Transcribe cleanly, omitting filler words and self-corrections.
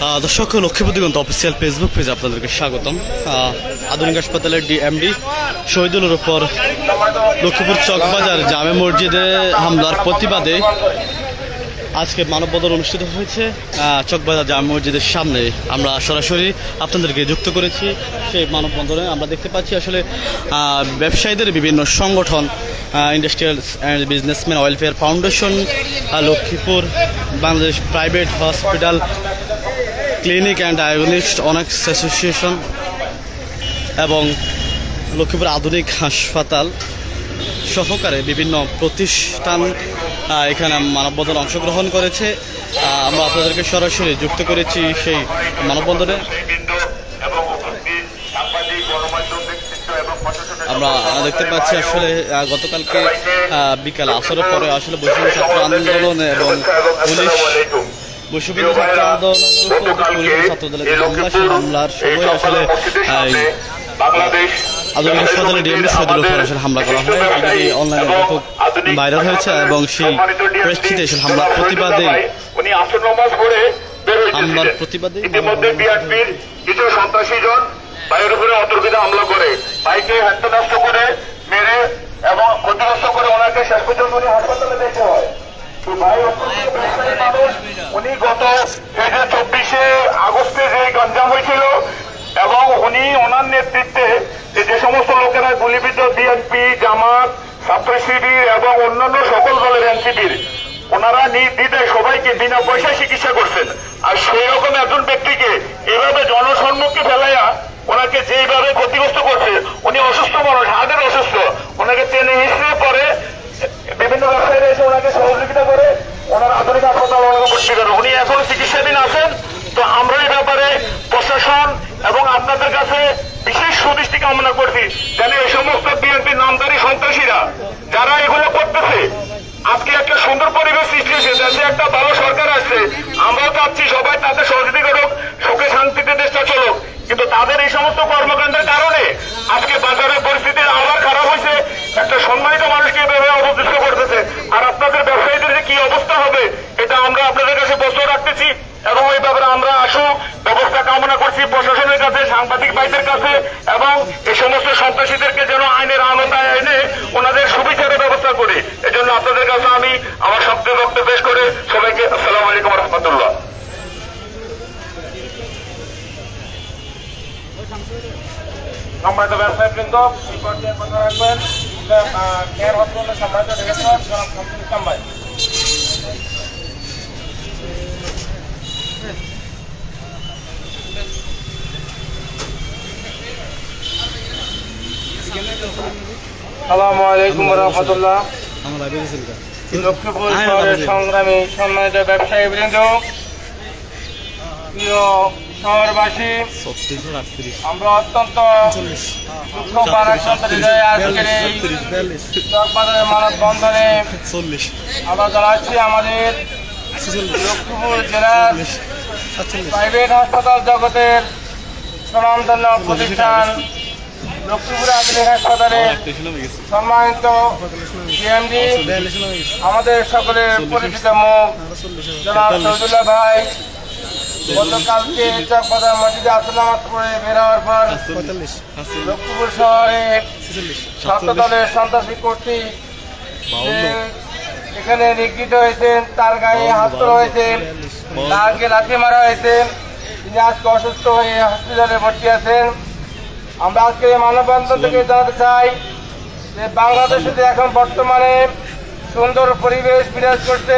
দর্শক, লক্ষ্মীপতি দিগন্ত official Facebook পেজে আপনাদেরকে স্বাগতম। আধুনিক হাসপাতালের ডিএমডি শহীদুলের উপর লক্ষ্মীপুর চকবাজার জামে মসজিদে হামলার প্রতিবাদে আজকে মানববন্ধন অনুষ্ঠিত হয়েছে। চকবাজার জামে মসজিদের সামনে আমরা সরাসরি আপনাদেরকে যুক্ত করেছি। সেই মানববন্ধনে আমরা দেখতে পাচ্ছি আসলে ব্যবসায়ীদের বিভিন্ন সংগঠন, industrial and businessman welfare foundation, Lakshmipur Bangladesh private hospital clinic and diagnostic honours association এবং লক্ষ্মীপুর আধুনিক হাসপাতাল সহকারে বিভিন্ন প্রতিষ্ঠান এখানে মানববন্ধনে অংশগ্রহণ করেছে। আমরা আপনাদেরকে সরাসরি যুক্ত করেছি সেই মানববন্ধনে। আমরা দেখতে পাচ্ছি আসলে গতকালকে বিকাল আসরের পরে আসলে বৈষম্য ছাত্র আন্দোলন এবং পুলিশ বৈষম্য ছাত্র আন্দোলন ছাত্রদলের হামলার সময় আসলে আধুনিক হাসপাতালে ডিএমডি শহীদুলের উপর আসলে হামলা করা হয়। এটি অনলাইনে ব্যাপক ভাইরাল হয়েছে এবং সেই প্রেক্ষিতে এসে হামলার প্রতিবাদে কিছু সন্ত্রাসী জন ভাইয়ের উপরে অতর্কিত হামলা করে, ভাইকে হত্যা নষ্ট করে, মেরে এবং ক্ষতিগ্রস্ত করে ওনাকে শেষ পর্যন্ত উনি হাসপাতালে দেখতে হয়। ভাই মানুষ, উনি গত 24শে আগস্টে যে গঞ্জাম হয়েছিল এবং উনি ওনার নেতৃত্বে যে সমস্ত লোকেরা গুলিবিদ্ধ বিএনপি, জামাত, ছাত্র শিবির এবং অন্যান্য সকল দলের এনসিপির, ওনারা নির্দ্বিধায় সবাইকে বিনা পয়সায় চিকিৎসা করছেন। আর সেই রকম একজন ব্যক্তিকে এভাবে জনসম্মুখে ফেলাইয়া ওনাকে যেভাবে ক্ষতিগ্রস্ত করছে, উনি অসুস্থ মানুষ, হার্টের অসুস্থ, ওনাকে টেনে হিসেবে পরে বিভিন্ন ব্যবসায়ীরা এসে ওনাকে সহযোগিতা করে ওনার আধুনিক হাসপাতাল ভর্তি করে উনি এখন চিকিৎসাধীন আছেন। তো আমরা এই ব্যাপারে প্রশাসন এবং আপনাদের কাছে বিশেষ সুদৃষ্টি কামনা করছি, যেন এই সমস্ত বিএনপি নামধারী সন্ত্রাসীরা যারা এগুলো করতেছে, আজকে একটা সুন্দর পরিবেশ সৃষ্টি হয়েছে, দেশে একটা ভালো সরকার আসছে, আমরাও চাচ্ছি সবাই তাদের সহযোগিতা করুক, সুখে শান্তিতে দেশটা চলুক। কিন্তু তাদের এই সমস্ত কর্মকাণ্ডের কারণে আজকে বাজারের পরিস্থিতি আবার খারাপ হয়েছে, একটা সম্মানিত মানুষকে এভাবে অবদৃষ্ট করতেছে। আর আপনাদের ব্যবসায়ীদের যে কি অবস্থা হবে এটা আমরা আপনাদের কাছে প্রশ্ন রাখতেছি এবং এই ব্যাপারে আমরা ব্যবস্থা কামনা করছি প্রশাসনের কাছে, সাংবাদিক ভাইদের কাছে, এবং এই সমস্ত সন্ত্রাসীদেরকে যেন আইনের আওতায় এনে ওনাদের সুবিচারের ব্যবস্থা করে। এজন্য আপনাদের কাছে আমি আমার সবচেয়ে বক্তব্য পেশ করে সবাইকে আসসালামু আলাইকুম রহমতুল্লাহ। সম্মানিত ব্যবসায়ী বৃন্দ, এই পর্যায়ে কথা রাখবেন কেয়ার হসপিটালের সম্মানিত ডিরেক্টর জনাব শামসুল ইসলাম ভাই। আসসালামু আলাইকুম রহমতুল্লাহ। লক্ষ্মীপুর শহরের সংগ্রামী সম্মানিত ব্যবসায়ী বৃন্দ, প্রিয় শহরবাসী, আমরা অত্যন্ত দুঃখ হৃদয়ে আজকের এই চকবাজারের মানববন্ধনে আমরা জানাচ্ছি আমাদের লক্ষ্মীপুর জেলার প্রাইভেট হাসপাতাল জগতের স্বনামধন্য প্রতিষ্ঠান লক্ষ্মীপুর আধুনিক হাসপাতালের সম্মানিত ডিএমডি, আমাদের সকলের পরিচিত মুখ জনাব শহীদুল্লাহ ভাই গতকালকে চকবাজার মসজিদে আসলামাত করে বের হওয়ার পর লক্ষ্মীপুর শহরে ছাত্র দলের সন্ত্রাসী কর্তৃক এখানে নিগৃহীত হয়েছেন, তার গায়ে হাত তোলা হয়েছে, তাকে লাথি মারা হয়েছে, তিনি আজকে অসুস্থ হয়ে হসপিটালে ভর্তি আছেন। আমরা আজকে এই মানববন্ধন থেকে জানাতে চাই যে বাংলাদেশে এখন বর্তমানে সুন্দর পরিবেশ বিরাজ করছে,